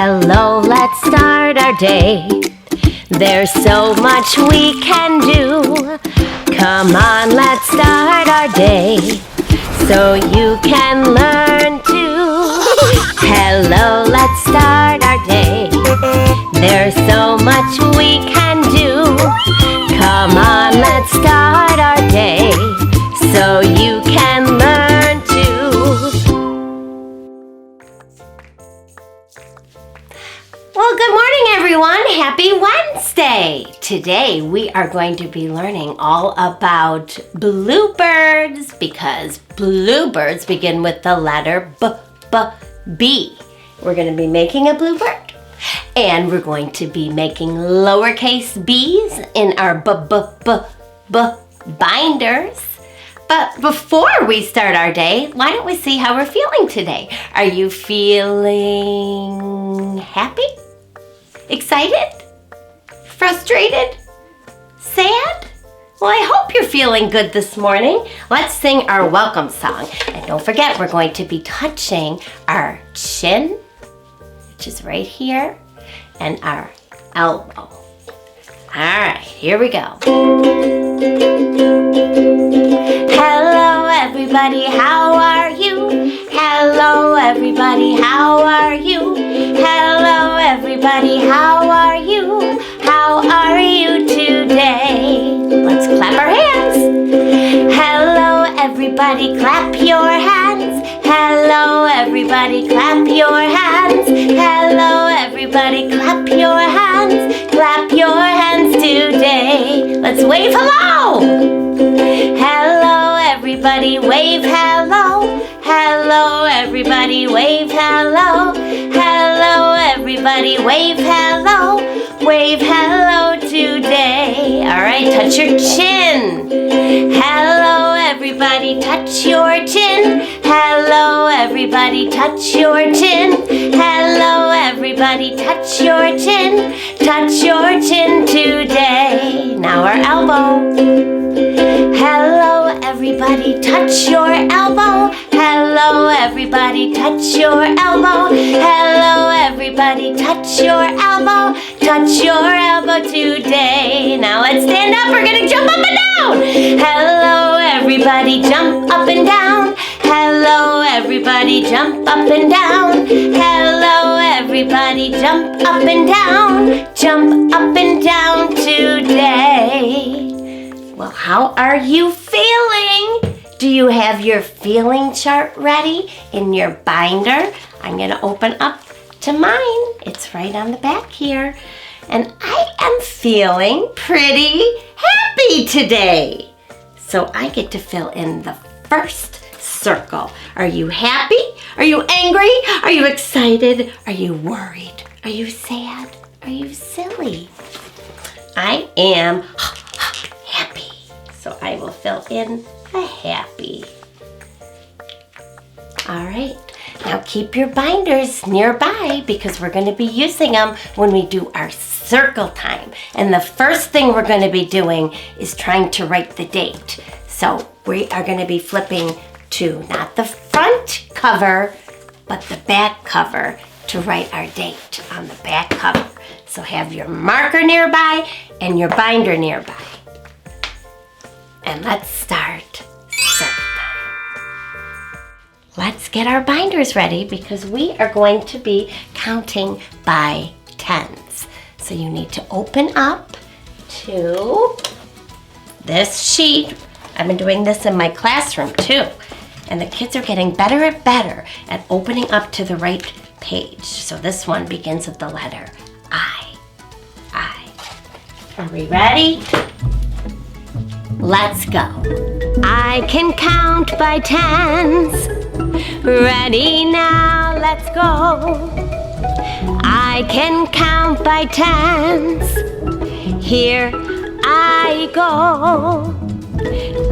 Hello, let's start our day. There's so much we can do. Come on, let's start our day so you can learn too. Hello, let's start our day. There's so much we can do. Come on, let's start our day so you can learn too. Well, good morning, everyone. Happy Wednesday. Today, we are going to be learning all about bluebirds because bluebirds begin with the letter B. We're going to be making a bluebird, and we're going to be making lowercase b's in our binders. But before we start our day, why don't we see how we're feeling today? Are you feeling happy? Excited? Frustrated? Sad? Well, I hope you're feeling good this morning. Let's sing our welcome song. And don't forget, we're going to be touching our chin, which is right here, and our elbow. All right, here we go. Hello, everybody, how are you? Hello, everybody, how are you? Hello, everybody, how are you? How are you today? Let's clap our hands. Hello, everybody, clap your hands. Hello, everybody, clap your hands. Hello, everybody, clap your hands. Clap your hands today. Let's wave hello. Hello, everybody, wave hello. Hello, everybody, wave hello. Hello, everybody, wave hello. Wave hello today. All right, touch your chin. Hello, everybody, touch your chin. Hello, everybody, touch your chin. Hello, everybody, touch your chin. Touch your chin today. Now our elbow. Hello, everybody, touch your elbow. Hello, everybody, touch your elbow. Hello, everybody, touch your elbow. Touch your elbow today. Now let's stand up. We're gonna jump up and down. Hello, everybody, jump up and down. Hello, everybody, jump up and down. Hello, everybody, jump up and down. Jump up and down today. Well, how are you feeling? Do you have your feeling chart ready in your binder? I'm going to open up to mine. It's right on the back here. And I am feeling pretty happy today. So I get to fill in the first circle. Are you happy? Are you angry? Are you excited? Are you worried? Are you sad? Are you silly? I am happy. So I will fill in a happy. All right, now keep your binders nearby because we're going to be using them when we do our circle time. And the first thing we're going to be doing is trying to write the date. So we are going to be flipping to not the front cover, but the back cover to write our date on the back cover. So have your marker nearby and your binder nearby. And let's start circle time. Let's get our binders ready because we are going to be counting by tens. So you need to open up to this sheet. I've been doing this in my classroom too. And the kids are getting better and better at opening up to the right page. So this one begins with the letter I. Are we ready? Let's go. I can count by tens. Ready now, let's go. I can count by tens. Here I go.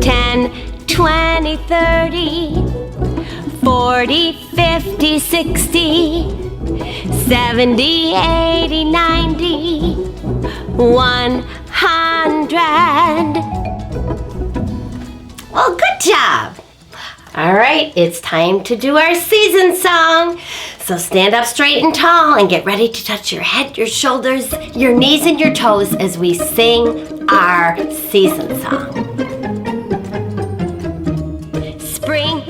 10, 20, 30, 40, 50, 60, 70, 80, 90, 100. Well, good job. All right, it's time to do our season song. So stand up straight and tall and get ready to touch your head, your shoulders, your knees, and your toes as we sing our season song. Spring,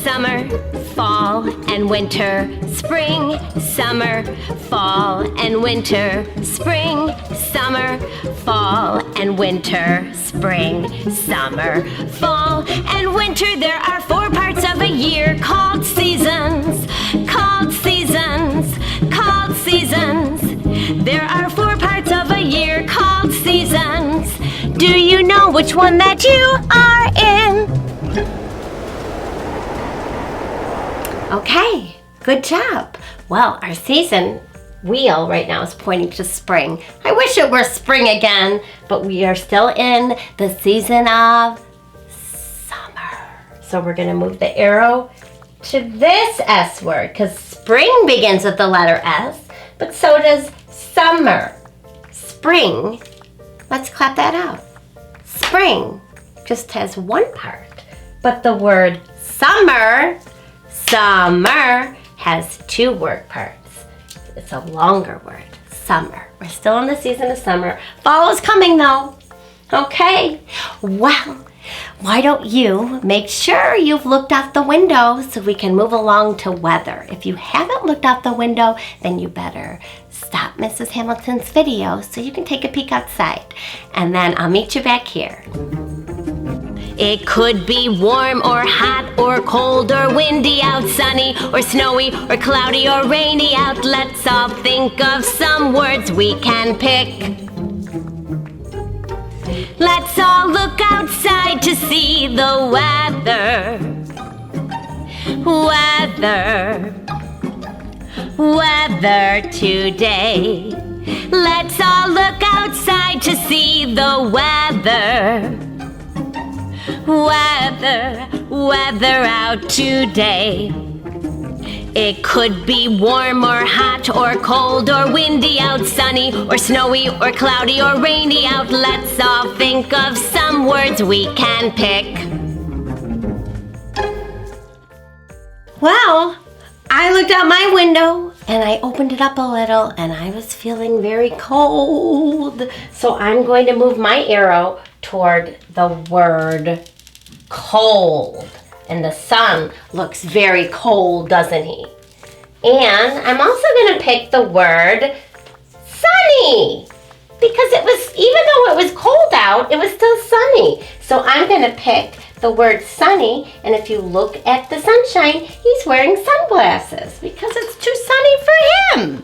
summer, fall, and winter. Spring, summer, fall, and winter. Spring, summer, fall, and winter. Spring, summer, fall, and winter. There are 4 parts of a year called seasons. Called seasons. Called seasons. There are 4 parts of a year called seasons. Do you know which one that you are in? Okay, good job. Well, our season wheel right now is pointing to spring. I wish it were spring again, but we are still in the season of summer. So we're going to move the arrow to this S word because spring begins with the letter S, but so does summer. Spring, let's clap that out. Spring just has 1 part, but the word summer has 2 word parts. It's a longer word, summer. We're still in the season of summer. Fall is coming though. Okay, well, why don't you make sure you've looked out the window so we can move along to weather. If you haven't looked out the window, then you better stop Mrs. Hamilton's video so you can take a peek outside. And then I'll meet you back here. It could be warm or hot or cold or windy out, sunny or snowy or cloudy or rainy out. Let's all think of some words we can pick. Let's all look outside to see the weather. Weather today. Let's all look outside to see the weather. Weather out today. It could be warm or hot or cold or windy out, sunny or snowy or cloudy or rainy out. Let's all think of some words we can pick. Well, I looked out my window and I opened it up a little and I was feeling very cold. So I'm going to move my arrow toward the word cold. And the sun looks very cold, doesn't he? And I'm also going to pick the word sunny. Because it was, even though it was cold out, it was still sunny. So I'm going to pick the word sunny. And if you look at the sunshine, he's wearing sunglasses because it's too sunny for him.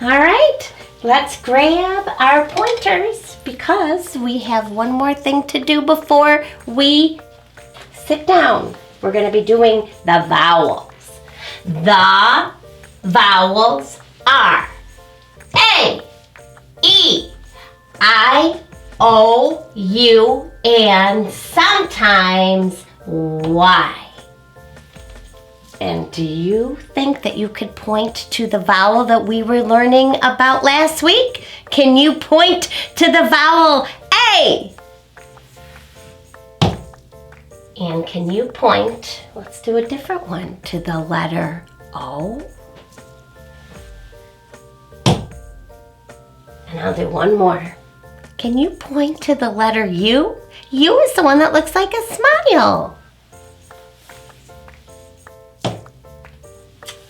All right, let's grab our pointers because we have one more thing to do before we sit down. We're going to be doing the vowels. The vowels are A, E, I, O, U, and sometimes Y. And do you think that you could point to the vowel that we were learning about last week? Can you point to the vowel A? And can you point, let's do a different one, to the letter O? And I'll do one more. Can you point to the letter U? U is the one that looks like a smile.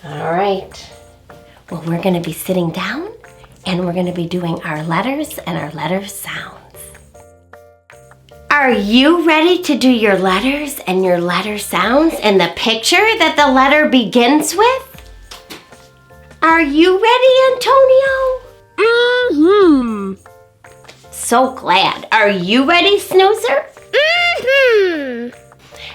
All right. Well, we're going to be sitting down and we're going to be doing our letters and our letter sounds. Are you ready to do your letters and your letter sounds and the picture that the letter begins with? Are you ready, Antonio? Mm-hmm. So glad. Are you ready, Snoozer? Mm-hmm.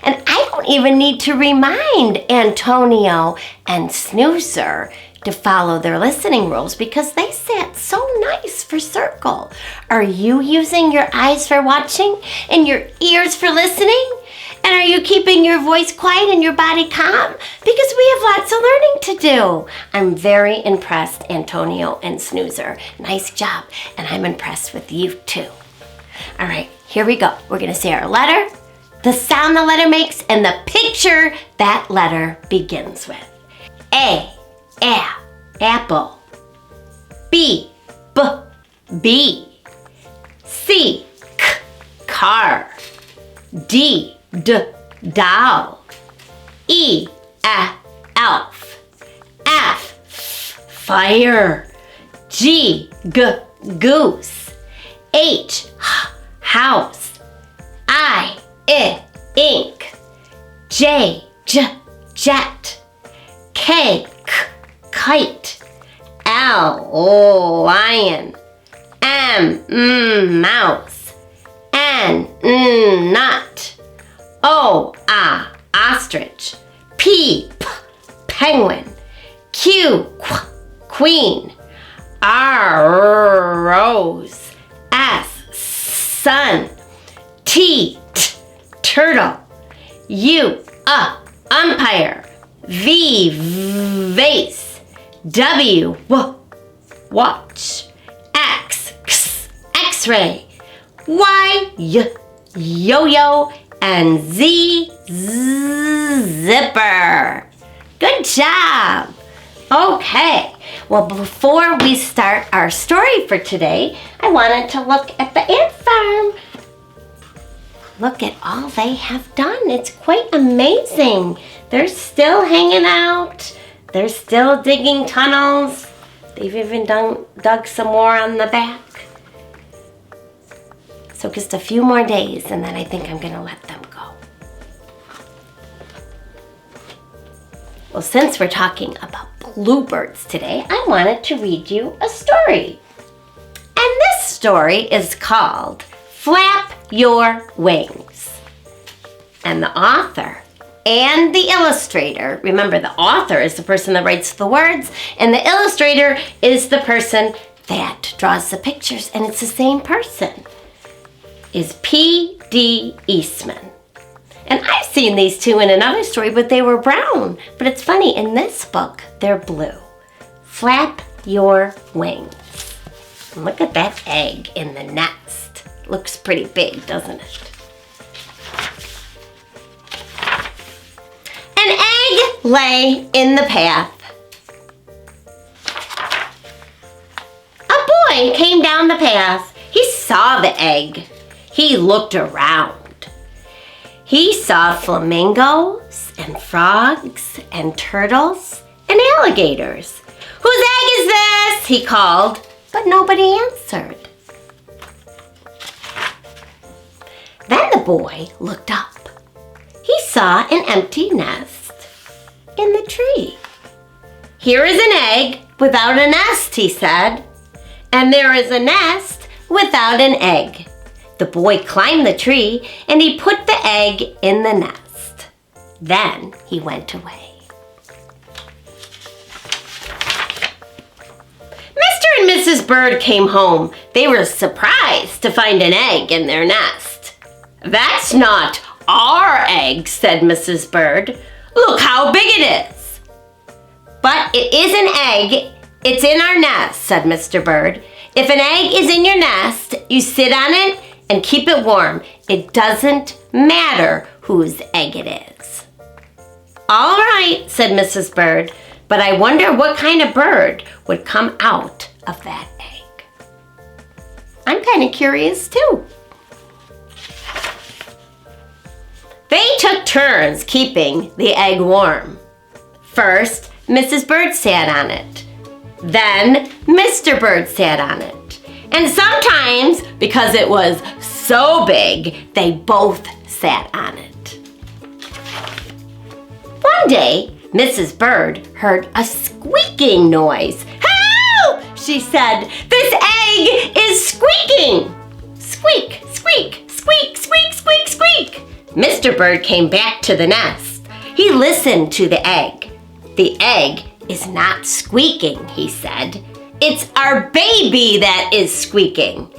And I don't even need to remind Antonio and Snoozer to follow their listening rules because they sat so nice for circle. Are you using your eyes for watching and your ears for listening? And are you keeping your voice quiet and your body calm? Because we have lots of learning to do. I'm very impressed, Antonio and Snoozer. Nice job. And I'm impressed with you too. All right, here we go. We're going to say our letter, the sound the letter makes, and the picture that letter begins with. A, apple. B, bee. C, car. D, doll. E, elf. F, fire. G, goose. H, house. I, ink. J, jet. K, kite. L, lion. M, mouse. N, nut. O, ostrich. P, penguin. Q, queen. R, rose. S, sun. T, turtle. U, umpire. V, vase. W, watch. X, x-ray. Y, yo-yo. And Z, zipper. Good job. Okay, well, before we start our story for today, I wanted to look at the ant farm. Look at all they have done. It's quite amazing. They're still hanging out. They're still digging tunnels. They've even dug some more on the back. So just a few more days, and then I think I'm gonna let them go. Well, since we're talking about bluebirds today, I wanted to read you a story. And this story is called Flap Your Wings. And the author and the illustrator, remember the author is the person that writes the words, and the illustrator is the person that draws the pictures, and it's the same person, is P.D. Eastman. And I've seen these two in another story, but they were brown. But it's funny, in this book, they're blue. Flap your wings. And look at that egg in the nest. Looks pretty big, doesn't it? An egg lay in the path. A boy came down the path. He saw the egg. He looked around. He saw flamingos and frogs and turtles and alligators. Whose egg is this? He called, but nobody answered. Then the boy looked up. He saw an empty nest in the tree. Here is an egg without a nest, he said, and there is a nest without an egg. The boy climbed the tree and he put the egg in the nest. Then he went away. Mr. and Mrs. Bird came home. They were surprised to find an egg in their nest. "That's not our egg," said Mrs. Bird. "Look how big it is." "But it is an egg. It's in our nest," said Mr. Bird. "If an egg is in your nest, you sit on it and keep it warm. It doesn't matter whose egg it is." "All right," said Mrs. Bird, "but I wonder what kind of bird would come out of that egg." I'm kind of curious too. They took turns keeping the egg warm. First, Mrs. Bird sat on it. Then Mr. Bird sat on it. And sometimes, because it was so big, they both sat on it. One day, Mrs. Bird heard a squeaking noise. "Help!" she said. "This egg is squeaking!" Squeak, squeak, squeak, squeak, squeak, squeak. Mr. Bird came back to the nest. He listened to the egg. "The egg is not squeaking," he said. "It's our baby that is squeaking.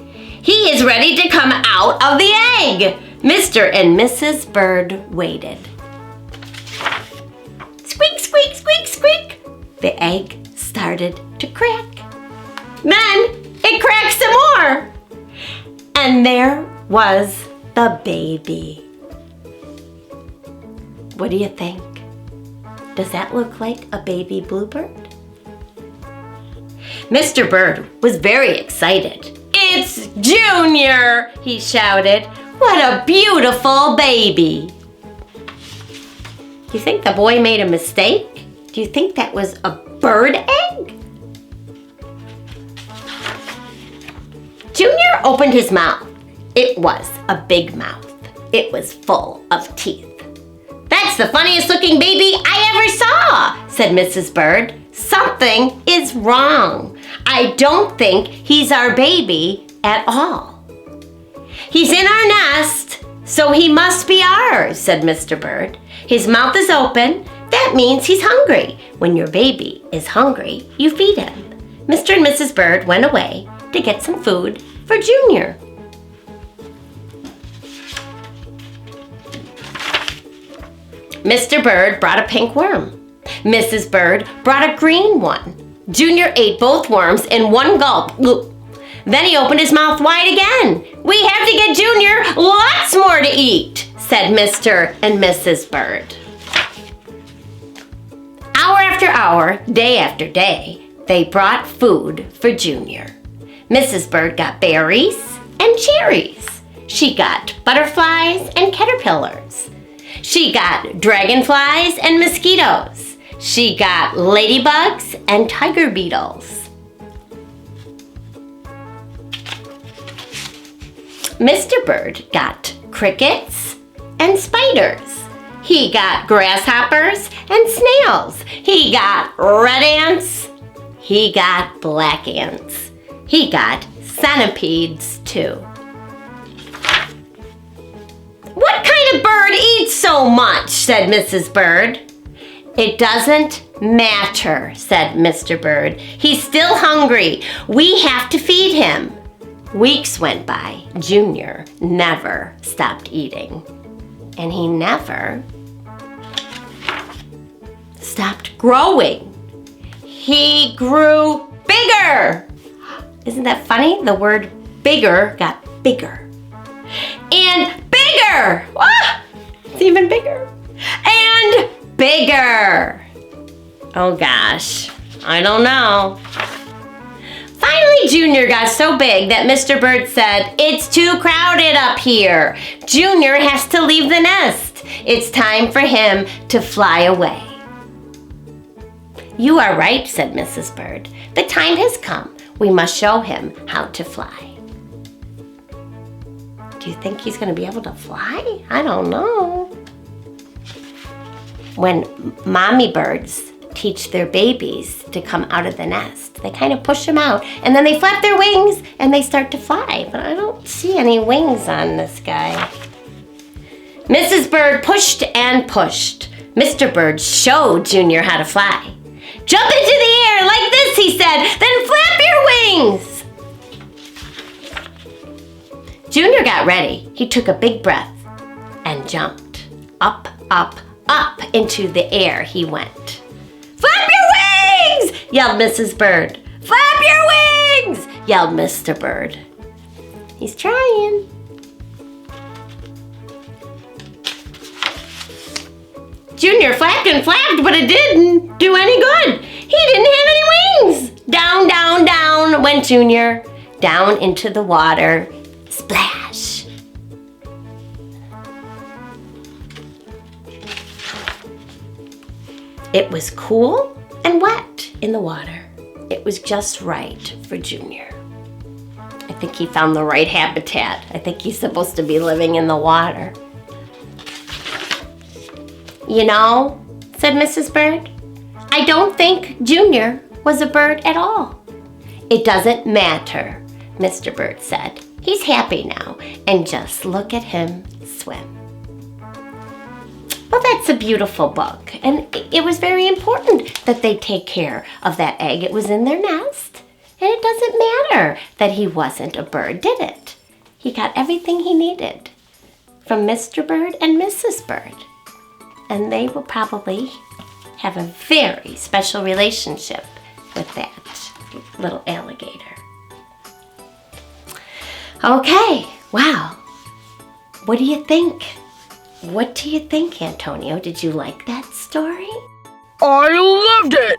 He is ready to come out of the egg." Mr. and Mrs. Bird waited. Squeak, squeak, squeak, squeak. The egg started to crack. Then it cracked some more. And there was the baby. What do you think? Does that look like a baby bluebird? Mr. Bird was very excited. "It's Junior!" he shouted. "What a beautiful baby!" Do you think the boy made a mistake? Do you think that was a bird egg? Junior opened his mouth. It was a big mouth. It was full of teeth. "That's the funniest looking baby I ever saw," said Mrs. Bird. "Something is wrong. I don't think he's our baby at all." "He's in our nest, so he must be ours," said Mr. Bird. "His mouth is open. That means he's hungry. When your baby is hungry, you feed him." Mr. and Mrs. Bird went away to get some food for Junior. Mr. Bird brought a pink worm. Mrs. Bird brought a green one. Junior ate both worms in one gulp. Then he opened his mouth wide again. "We have to get Junior lots more to eat," said Mr. and Mrs. Bird. Hour after hour, day after day, they brought food for Junior. Mrs. Bird got berries and cherries. She got butterflies and caterpillars. She got dragonflies and mosquitoes. She got ladybugs and tiger beetles. Mr. Bird got crickets and spiders. He got grasshoppers and snails. He got red ants. He got black ants. He got centipedes too. "What kind of bird eats so much?" said Mrs. Bird. "It doesn't matter," said Mr. Bird. "He's still hungry. We have to feed him." Weeks went by. Junior never stopped eating. And he never stopped growing. He grew bigger. Isn't that funny? The word bigger got bigger. And bigger! Ah, it's even bigger. And bigger. Oh gosh, I don't know. Finally, Junior got so big that Mr. Bird said, "It's too crowded up here. Junior has to leave the nest. It's time for him to fly away." "You are right," said Mrs. Bird. "The time has come. We must show him how to fly." Do you think he's going to be able to fly? I don't know. When mommy birds teach their babies to come out of the nest, they kind of push them out and then they flap their wings and they start to fly. But I don't see any wings on this guy. Mrs. Bird pushed and pushed. Mr. Bird showed Junior how to fly. "Jump into the air like this," he said, "then flap your wings." Junior got ready. He took a big breath and jumped. Up, up, up into the air he went. "Flap your wings!" yelled Mrs. Bird. "Flap your wings!" yelled Mr. Bird. He's trying. Junior flapped and flapped, but it didn't do any good. He didn't have any wings. Down, down, down went Junior. Down into the water. Splash. It was cool and wet in the water. It was just right for Junior. I think he found the right habitat. I think he's supposed to be living in the water. "You know," said Mrs. Bird, "I don't think Junior was a bird at all." "It doesn't matter," Mr. Bird said. "He's happy now, and just look at him swim." Well, that's a beautiful book, and it was very important that they take care of that egg. It was in their nest, and it doesn't matter that he wasn't a bird, did it? He got everything he needed from Mr. Bird and Mrs. Bird, and they will probably have a very special relationship with that little alligator. Okay, wow. What do you think? What do you think, Antonio? Did you like that story? I loved it!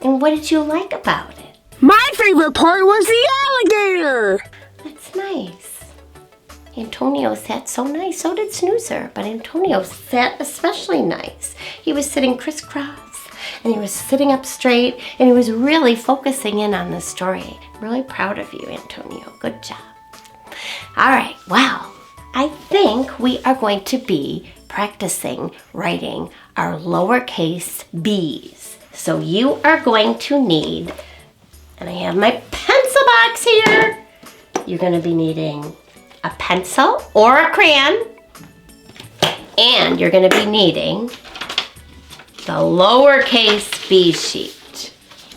And what did you like about it? My favorite part was the alligator! That's nice. Antonio sat so nice. So did Snoozer, but Antonio sat especially nice. He was sitting crisscross, and he was sitting up straight, and he was really focusing in on the story. I'm really proud of you, Antonio. Good job. All right, well, I think we are going to be practicing writing our lowercase b's. So you are going to need, and I have my pencil box here. You're going to be needing a pencil or a crayon, and you're going to be needing the lowercase b sheet.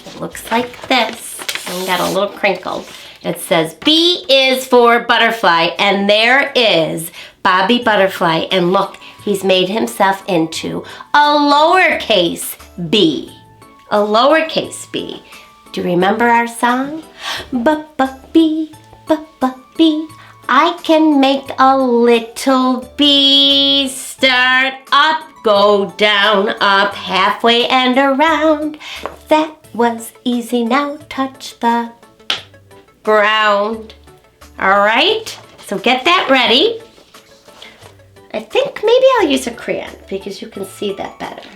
It looks like this. I've got a little crinkle. It says B is for butterfly, and there is Bobby Butterfly, and look, he's made himself into a lowercase b. A lowercase b. Do you remember our song? B-b-b, b-b-b. I can make a little bee. Start up, go down, up, halfway and around. That was easy, now touch the ground. All right, so get that ready. I think maybe I'll use a crayon because you can see that better.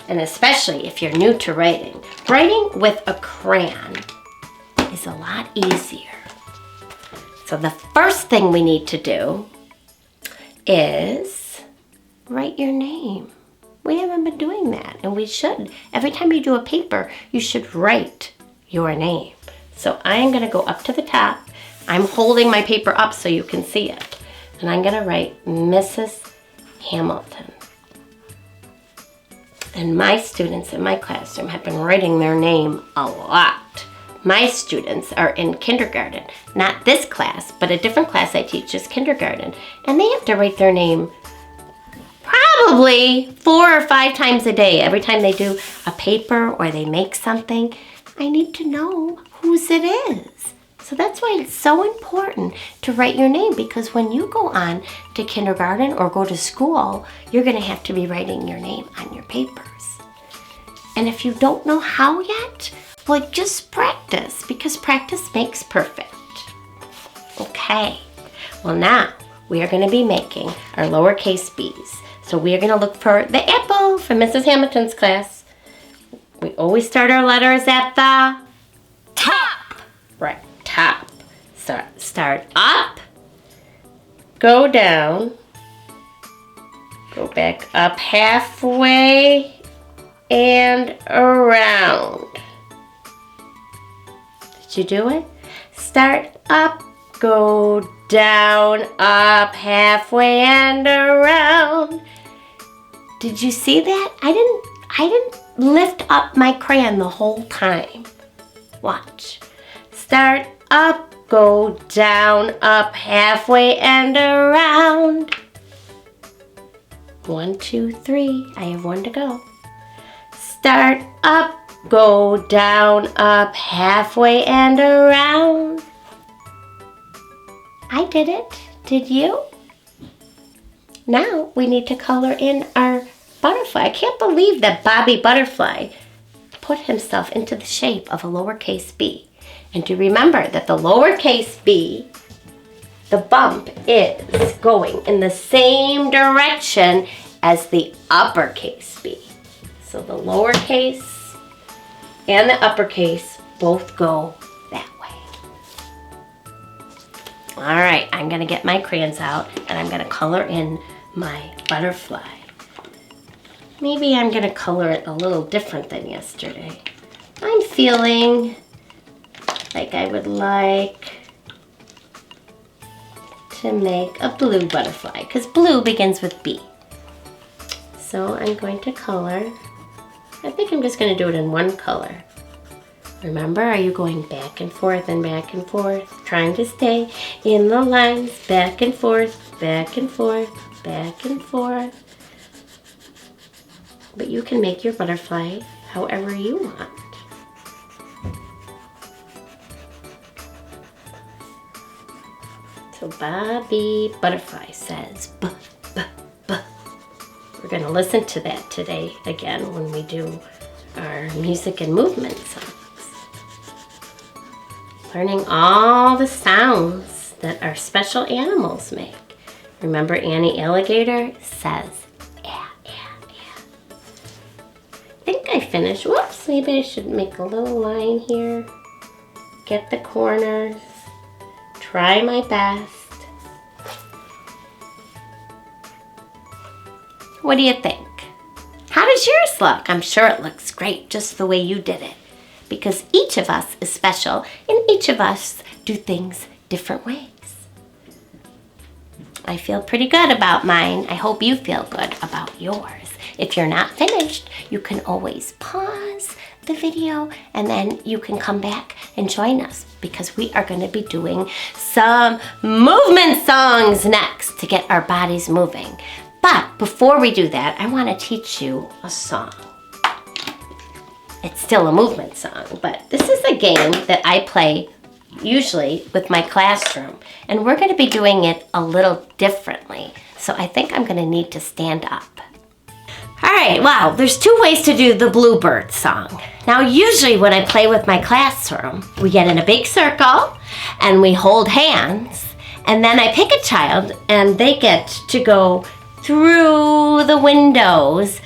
And especially if you're new to writing, writing with a crayon is a lot easier. So the first thing we need to do is write your name. We haven't been doing that, and we should. Every time you do a paper, you should write your name. So I am gonna go up to the top. I'm holding my paper up so you can see it. And I'm gonna write Mrs. Hamilton. And my students in my classroom have been writing their name a lot. My students are in kindergarten. Not this class, but a different class I teach is kindergarten. And they have to write their name probably 4 or 5 times a day. Every time they do a paper or they make something, I need to know whose it is. So that's why it's so important to write your name, because when you go on to kindergarten or go to school, you're gonna have to be writing your name on your papers. And if you don't know how yet, well, just practice, because practice makes perfect. Okay, well now we are gonna be making our lowercase b's. So we are gonna look for the apple from Mrs. Hamilton's class. We always start our letters at the top. Right, top. Start up, go down, go back up halfway and around. Did you do it? Start up, go down, up, halfway and around. Did you see that? I didn't lift up my crayon the whole time. Watch. Start up, go down, up, halfway and around. 1, 2, 3. I have 1 to go. Start up, go down, up, halfway and around. I did it. Did you? Now we need to color in our butterfly. I can't believe that Bobby Butterfly put himself into the shape of a lowercase b. And to remember that the lowercase b, the bump is going in the same direction as the uppercase b. So the lowercase and the uppercase both go that way. All right, I'm gonna get my crayons out and I'm gonna color in my butterfly. Maybe I'm gonna color it a little different than yesterday. I'm feeling like I would like to make a blue butterfly, because blue begins with B. So I'm going to color, I think I'm just gonna do it in one color. Remember, are you going back and forth and back and forth, trying to stay in the lines, back and forth, back and forth, back and forth. But you can make your butterfly however you want. So Bobby Butterfly says, b, b, b, We're going to listen to that today again when we do our music and movement songs. Learning all the sounds that our special animals make. Remember Annie Alligator says, "Ah, ah, ah." I think I finished. Whoops, maybe I should make a little line here. Get the corners. Try my best. What do you think? How does yours look? I'm sure it looks great just the way you did it. Because each of us is special and each of us do things different ways. I feel pretty good about mine. I hope you feel good about yours. If you're not finished, you can always pause the video and then you can come back and join us because we are going to be doing some movement songs next to get our bodies moving. But before we do that, I want to teach you a song. It's still a movement song, but this is a game that I play usually with my classroom, and we're going to be doing it a little differently. So I think I'm going to need to stand up. All right, wow, there's two ways to do the Bluebird song. Now, usually when I play with my classroom, we get in a big circle and we hold hands, and then I pick a child and they get to go through the windows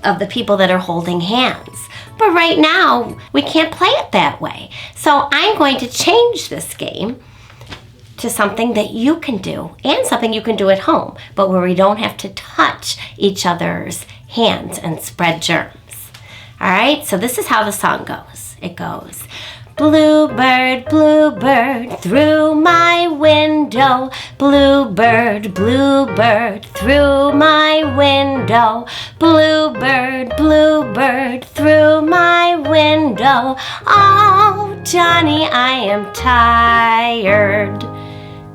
of the people that are holding hands. But right now, we can't play it that way. So I'm going to change this game to something that you can do and something you can do at home, but where we don't have to touch each other's hands and spread germs. All right, so this is how the song goes. It goes, "Bluebird, bluebird, through my window. Bluebird, bluebird, through my window. Bluebird, bluebird, through my window. Oh, Johnny, I am tired."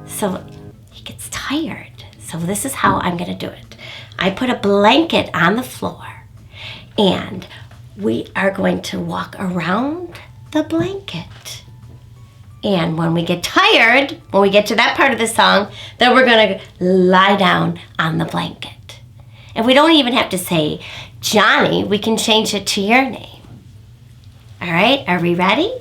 So he gets tired. So this is how I'm going to do it. I put a blanket on the floor, and we are going to walk around the blanket. And when we get tired, when we get to that part of the song, then we're going to lie down on the blanket. And we don't even have to say Johnny. We can change it to your name. All right, are we ready?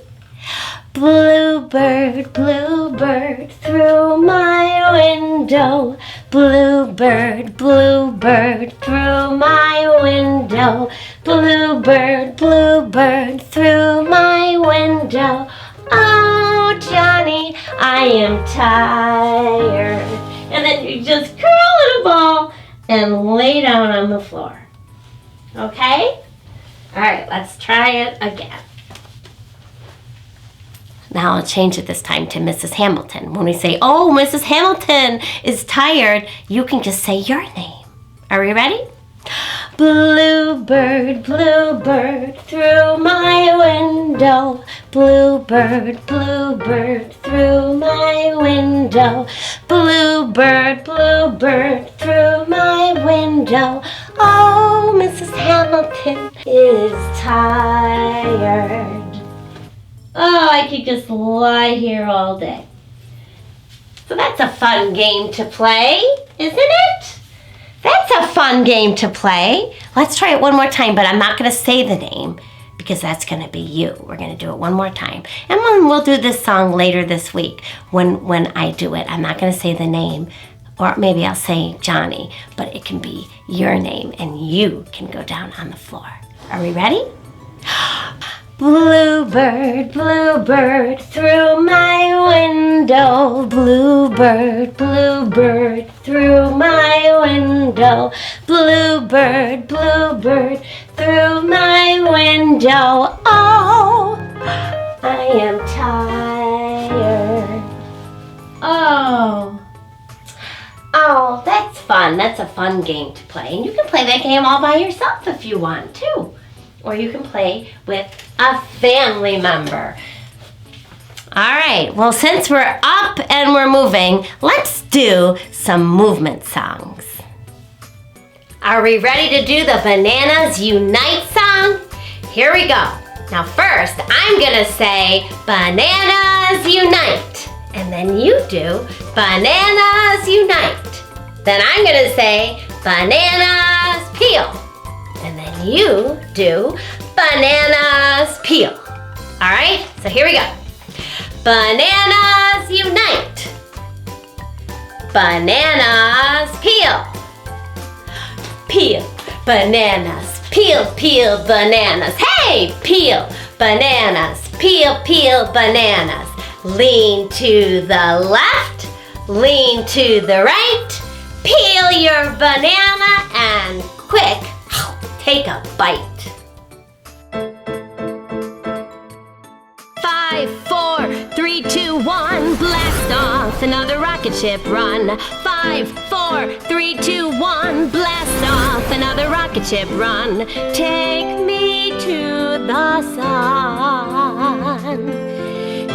Bluebird, bluebird, through my window. Bluebird, bluebird, through my window. Bluebird, bluebird, through my window. Oh, Johnny, I am tired. And then you just curl in a ball and lay down on the floor. Okay? All right, let's try it again. Now I'll change it this time to Mrs. Hamilton. When we say, "Oh, Mrs. Hamilton is tired," you can just say your name. Are we ready? Bluebird, bluebird, through my window. Bluebird, bluebird, through my window. Bluebird, bluebird, through my window. Oh, Mrs. Hamilton is tired. Oh, I could just lie here all day. So that's a fun game to play, isn't it? That's a fun game to play. Let's try it one more time, but I'm not going to say the name because that's going to be you. We're going to do it one more time. And then we'll do this song later this week when I do it. I'm not going to say the name, or maybe I'll say Johnny, but it can be your name and you can go down on the floor. Are we ready? Bluebird, bluebird, through my window. Bluebird, bluebird, through my window. Bluebird, bluebird, through my window. Oh, I am tired. Oh, that's fun. That's a fun game to play. And you can play that game all by yourself if you want to. Or you can play with a family member. All right, well, since we're up and we're moving, let's do some movement songs. Are we ready to do the Bananas Unite song? Here we go. Now first, I'm gonna say Bananas Unite. And then you do Bananas Unite. Then I'm gonna say Bananas peel. And then you do bananas, peel. All right, so here we go. Bananas unite. Bananas peel. Peel bananas, peel, peel bananas. Hey, peel bananas, peel, peel bananas. Lean to the left, lean to the right. Peel your banana and quick, take a bite. 5, 4, 3, 2, 1, blast off, another rocket ship run. 5, 4, 3, 2, 1, blast off, another rocket ship run. Take me to the sun.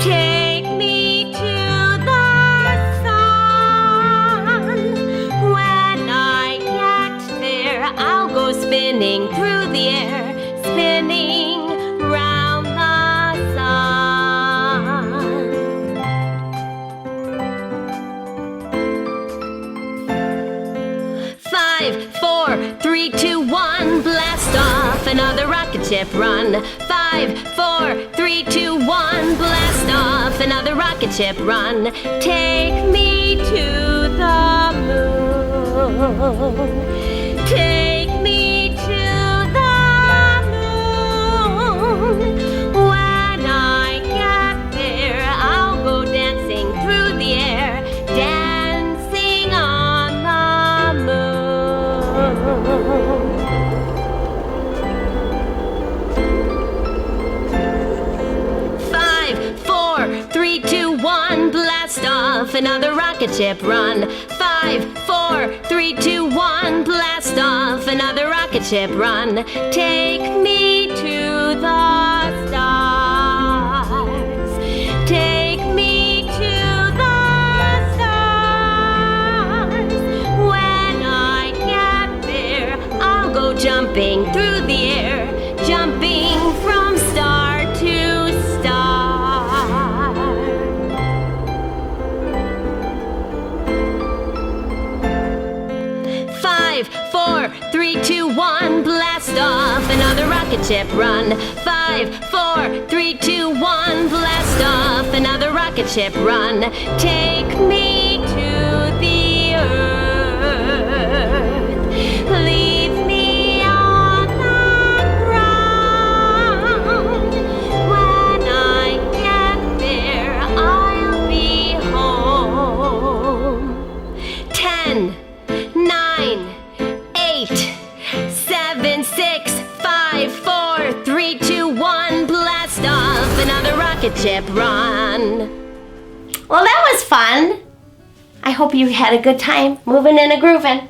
Take me to the sun. When I get there, I'll go spinning through the air, spinning round the sun. 5, 4, 3, 2, 1, blast off, another rocket ship run. 5, 4, 3, 2, 1, blast off, another rocket ship run. Take me to the moon. Take me to the moon. When I get there, I'll go dancing through the air, dancing on the moon. 5, 4, 3, 2, 1, blast off, another rocket ship run. 5, 4, 3, 2, 1, blast off, another rocket ship run. Take me to the stars. Take me to the stars. When I get there, I'll go jumping through the air, jumping from star to star. 5, 4, 3, 2, 1, blast off, another rocket ship run. 5, 4, 3, 2, 1, blast off, another rocket ship run. Take me to the earth. Leave me on the ground. When I get there, I'll be home. 10, 9, 8, 7, 6, 5, 4, 3, 2, 1, blast off, another rocket ship run. Well, that was fun. I hope you had a good time moving and a-grooving.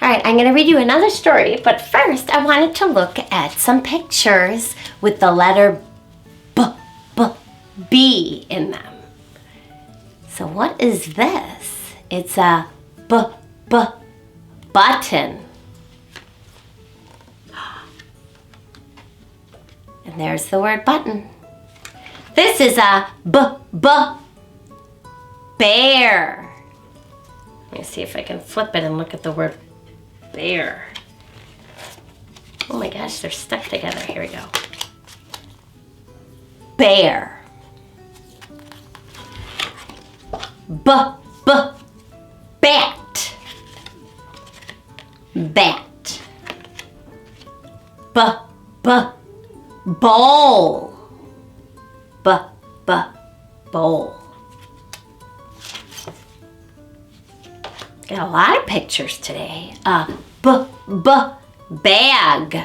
All right, I'm going to read you another story, but first I wanted to look at some pictures with the letter B in them. So what is this? It's a button. And there's the word button. This is a bear. Let me see if I can flip it and look at the word bear. Oh my gosh, they're stuck together. Here we go. Bear. Bat. Bat. Bowl. Bowl. Got a lot of pictures today. Bag.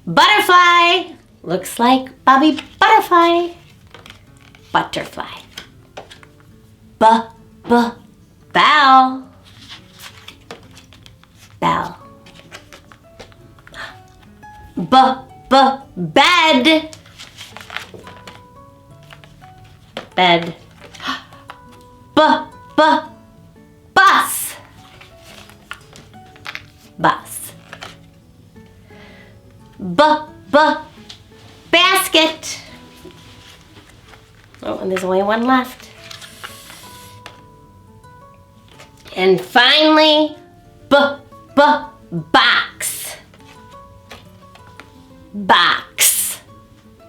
Butterfly. Looks like Bobby Butterfly. Butterfly. Bell. Bell. Bed. Bed. Bus. Bus. Basket. Oh, and there's only one left. And finally, box. Box.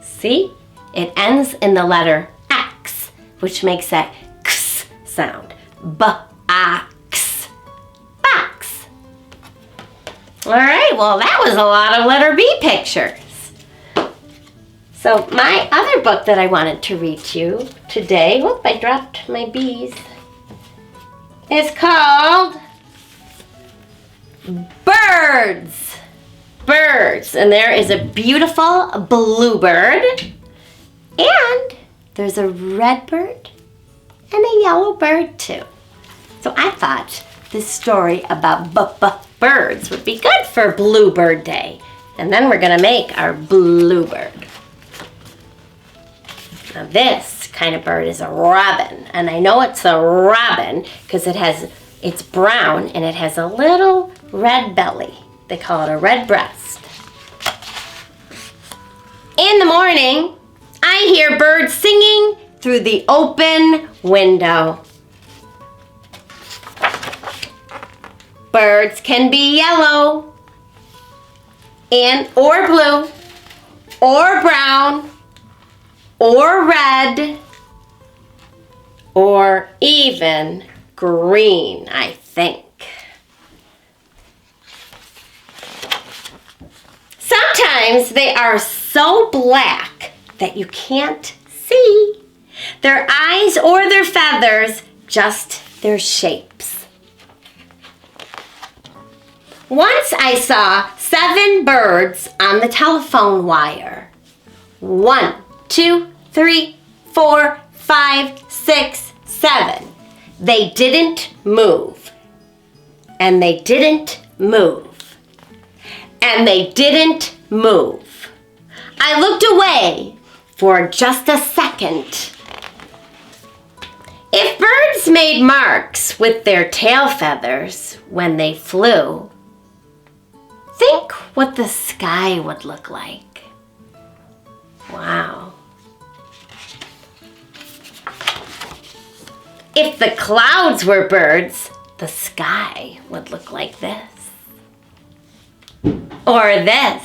See? It ends in the letter X, which makes that X sound. Box. Box. All right, well, that was a lot of letter B pictures. So my other book that I wanted to read to you today, whoop, I dropped my B's, is called Birds. Birds. And there is a beautiful bluebird, and there's a red bird and a yellow bird too. So I thought this story about birds would be good for Bluebird Day. And then we're going to make our bluebird. Now this kind of bird is a robin, and I know it's a robin because it's brown and it has a little red belly. They call it a red breast. In the morning, I hear birds singing through the open window. Birds can be yellow or blue or brown or red, or even green, I think. Sometimes they are so black that you can't see their eyes or their feathers, just their shapes. Once I saw 7 birds on the telephone wire. 1, 2, 3, 4, 5, 6, 7. They didn't move. And they didn't move. And they didn't move. I looked away for just a second. If birds made marks with their tail feathers when they flew, think what the sky would look like. Wow. If the clouds were birds, the sky would look like this. Or this.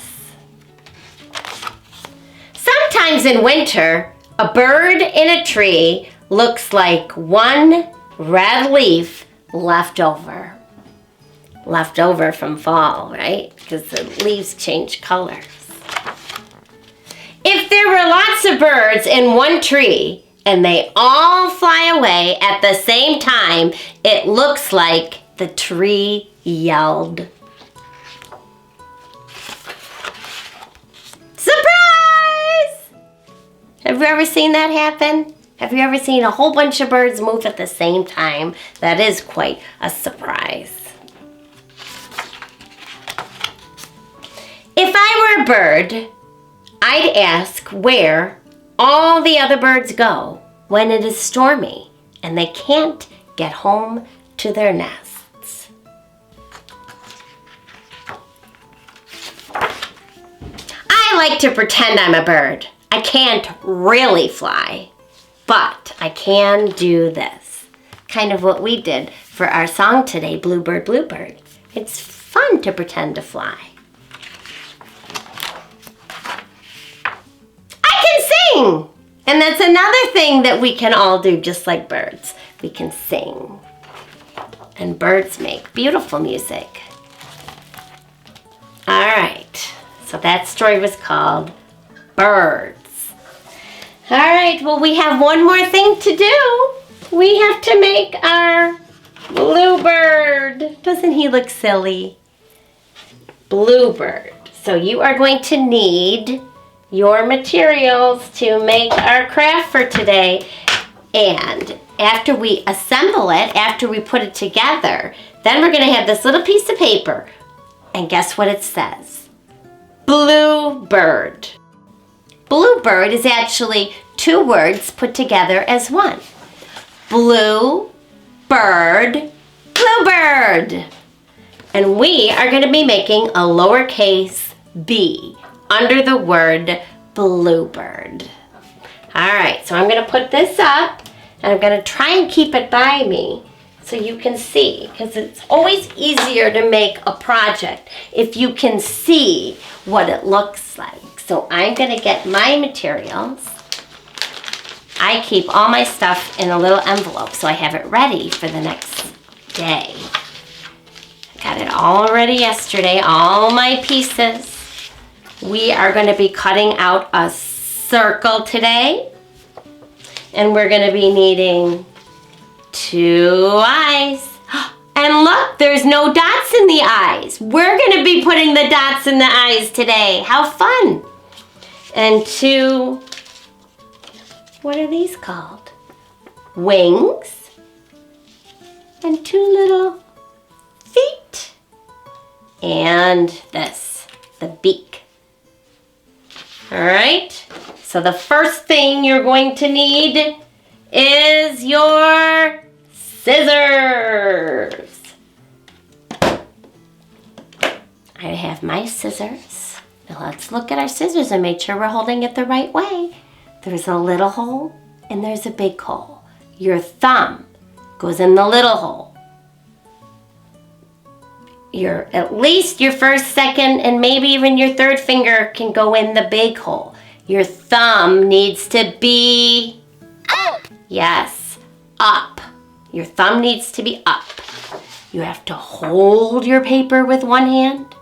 Sometimes in winter, a bird in a tree looks like one red leaf left over. Left over from fall, right? Because the leaves change colors. If there were lots of birds in one tree and they all fly away at the same time, it looks like the tree yelled. Surprise! Have you ever seen that happen? Have you ever seen a whole bunch of birds move at the same time? That is quite a surprise. If I were a bird, I'd ask where all the other birds go when it is stormy and they can't get home to their nests. I like to pretend I'm a bird. I can't really fly, but I can do this. Kind of what we did for our song today, Bluebird, Bluebird. It's fun to pretend to fly. Sing. And that's another thing that we can all do just like birds. We can sing. And birds make beautiful music. All right. So that story was called Birds. All right. Well, we have one more thing to do. We have to make our bluebird. Doesn't he look silly? Bluebird. So you are going to need your materials to make our craft for today. And after we assemble it, after we put it together, then we're going to have this little piece of paper. And guess what it says? Bluebird. Bluebird is actually 2 words put together as one. Blue, bird, bluebird. And we are going to be making a lowercase b under the word bluebird. All right, so I'm going to put this up, and I'm going to try and keep it by me so you can see, because it's always easier to make a project if you can see what it looks like. So I'm going to get my materials. I keep all my stuff in a little envelope so I have it ready for the next day. I got it all ready yesterday, all my pieces. We are going to be cutting out a circle today, and we're going to be needing 2 eyes. And look, there's no dots in the eyes. We're going to be putting the dots in the eyes today. How fun. And 2, what are these called? Wings. And 2 little feet. And this, the beak. All right. So the first thing you're going to need is your scissors. I have my scissors. Now let's look at our scissors and make sure we're holding it the right way. There's a little hole and there's a big hole. Your thumb goes in the little hole. At least your first, second, and maybe even your third finger can go in the big hole. Your thumb needs to be up. Yes, up. Your thumb needs to be up. You have to hold your paper with one hand,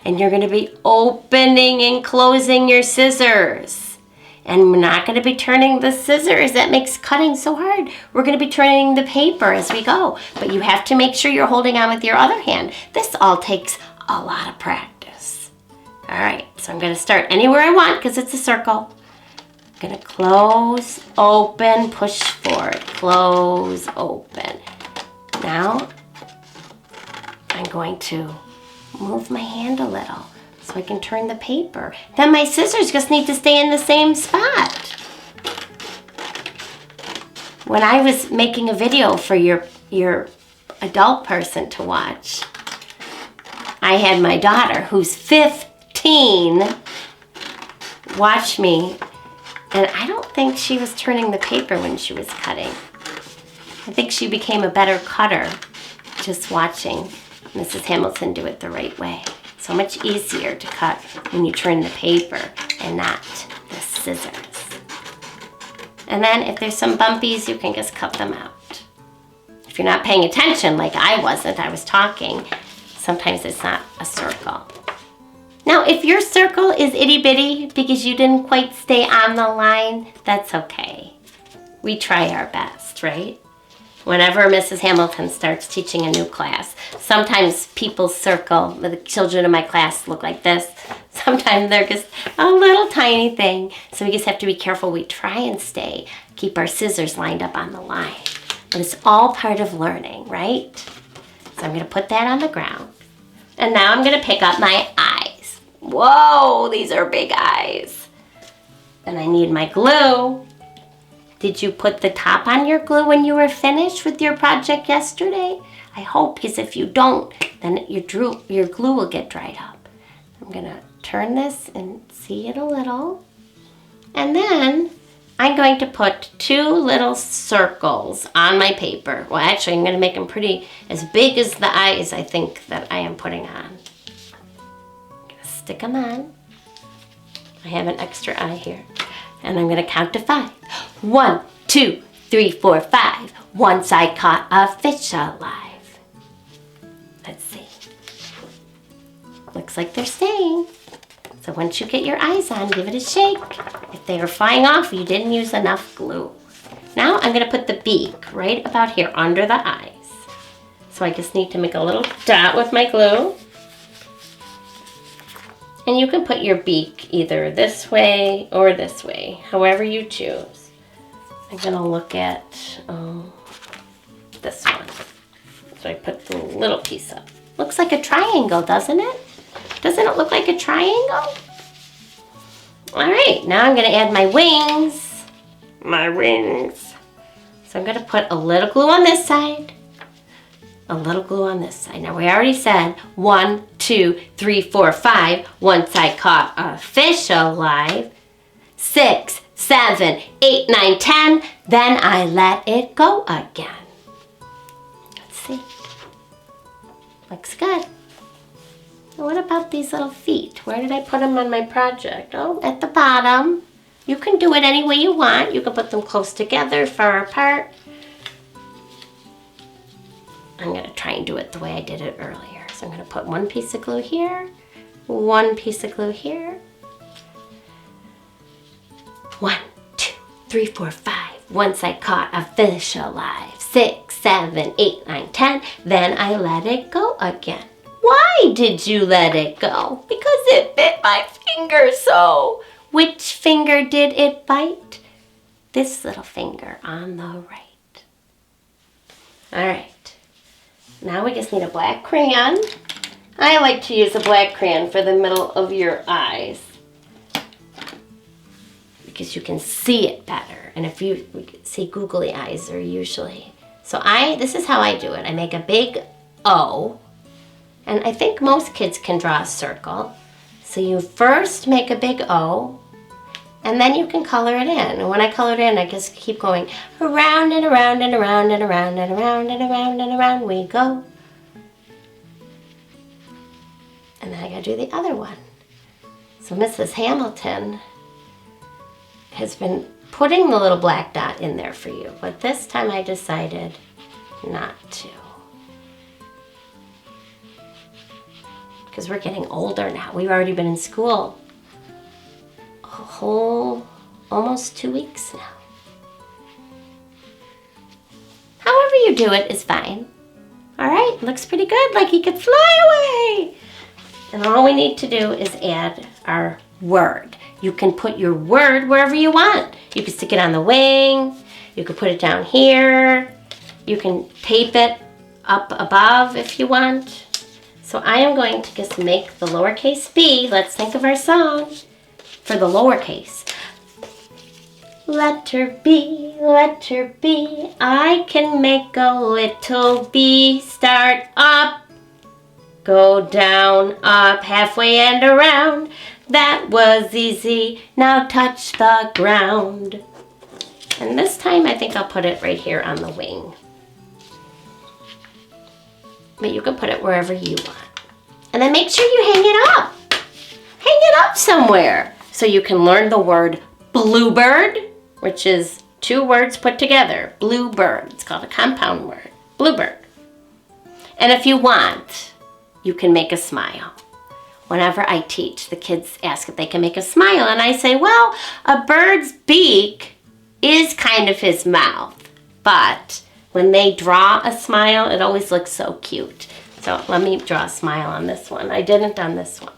and you're going to be opening and closing your scissors. And we're not going to be turning the scissors. That makes cutting so hard. We're going to be turning the paper as we go. But you have to make sure you're holding on with your other hand. This all takes a lot of practice. All right, so I'm going to start anywhere I want because it's a circle. I'm going to close, open, push forward, close, open. Now, I'm going to move my hand a little so I can turn the paper. Then my scissors just need to stay in the same spot. When I was making a video for your adult person to watch, I had my daughter, who's 15, watch me, and I don't think she was turning the paper when she was cutting. I think she became a better cutter just watching Mrs. Hamilton do it the right way. So much easier to cut when you turn the paper and not the scissors. And then if there's some bumpies, you can just cut them out. If you're not paying attention, like I wasn't, I was talking, sometimes it's not a circle. Now, if your circle is itty bitty because you didn't quite stay on the line, that's okay. We try our best, right? Whenever Mrs. Hamilton starts teaching a new class, sometimes people's circle, the children in my class look like this. Sometimes they're just a little tiny thing. So we just have to be careful. We try and keep our scissors lined up on the line. But it's all part of learning, right? So I'm going to put that on the ground. And now I'm going to pick up my eyes. Whoa, these are big eyes. And I need my glue. Did you put the top on your glue when you were finished with your project yesterday? I hope, because if you don't, then your glue will get dried up. I'm going to turn this and see it a little. And then I'm going to put 2 little circles on my paper. Well, actually, I'm going to make them pretty as big as the eyes I think that I am putting on. I'm going to stick them on. I have an extra eye here. And I'm going to count to 5. 1, 2, 3, 4, 5. Once I caught a fish alive. Let's see. Looks like they're staying. So once you get your eyes on, give it a shake. If they are flying off, you didn't use enough glue. Now I'm going to put the beak right about here under the eyes. So I just need to make a little dot with my glue. And you can put your beak either this way or this way, however you choose. I'm going to look at this one. So I put the little piece up. Looks like a triangle, doesn't it? Doesn't it look like a triangle? All right, now I'm going to add my wings. My wings. So I'm going to put a little glue on this side. A little glue on this side. Now we already said 1, 2, 3, 4, 5. Once I caught a fish alive. 6, 7, 8, 9, 10. Then I let it go again. Let's see. Looks good. What about these little feet? Where did I put them on my project? Oh, at the bottom. You can do it any way you want. You can put them close together, far apart. I'm going to try and do it the way I did it earlier. So I'm going to put one piece of glue here, one piece of glue here. 1, 2, 3, 4, 5. Once I caught a fish alive. 6, 7, 8, 9, 10. Then I let it go again. Why did you let it go? Because it bit my finger so. Which finger did it bite? This little finger on the right. All right. Now we just need a black crayon. I like to use a black crayon for the middle of your eyes because you can see it better. And if you see googly eyes are usually. So this is how I do it. I make a big O. And I think most kids can draw a circle. So you first make a big O, and then you can color it in. And when I color it in, I just keep going around and around and around and around and around and around and around we go. And then I gotta do the other one. So Mrs. Hamilton has been putting the little black dot in there for you, but this time I decided not to. Because we're getting older now. We've already been in school a whole, almost 2 weeks now. However you do it is fine. All right, looks pretty good, like he could fly away. And all we need to do is add our word. You can put your word wherever you want. You can stick it on the wing. You can put it down here. You can tape it up above if you want. So I am going to just make the lowercase b. Let's think of our song for the lowercase. Letter B, letter B. I can make a little b. Start up, go down, up, halfway and around. That was easy. Now touch the ground. And this time I think I'll put it right here on the wing. But you can put it wherever you want. And then make sure you hang it up. Hang it up somewhere. So you can learn the word bluebird, which is 2 words put together. Bluebird. It's called a compound word. Bluebird. And if you want, you can make a smile. Whenever I teach, the kids ask if they can make a smile. And I say, well, a bird's beak is kind of his mouth. But when they draw a smile, it always looks so cute. So let me draw a smile on this one. I didn't on this one,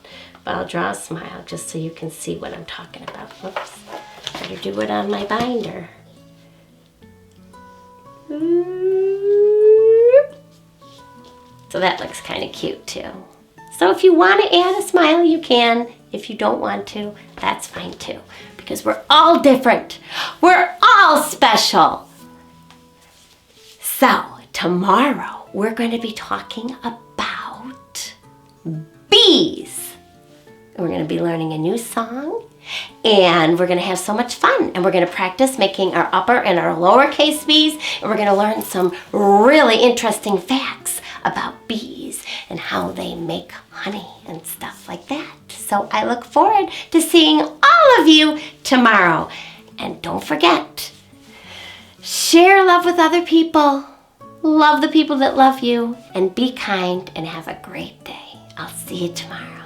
but I'll draw a smile just so you can see what I'm talking about. Whoops, better do it on my binder. So that looks kind of cute too. So if you want to add a smile, you can. If you don't want to, that's fine too. Because we're all different. We're all special. So tomorrow, we're going to be talking about bees. We're going to be learning a new song, and we're going to have so much fun. And we're going to practice making our upper and our lowercase bees, and we're going to learn some really interesting facts about bees and how they make honey and stuff like that. So I look forward to seeing all of you tomorrow. And don't forget, share love with other people. Love the people that love you, and be kind and have a great day. I'll see you tomorrow.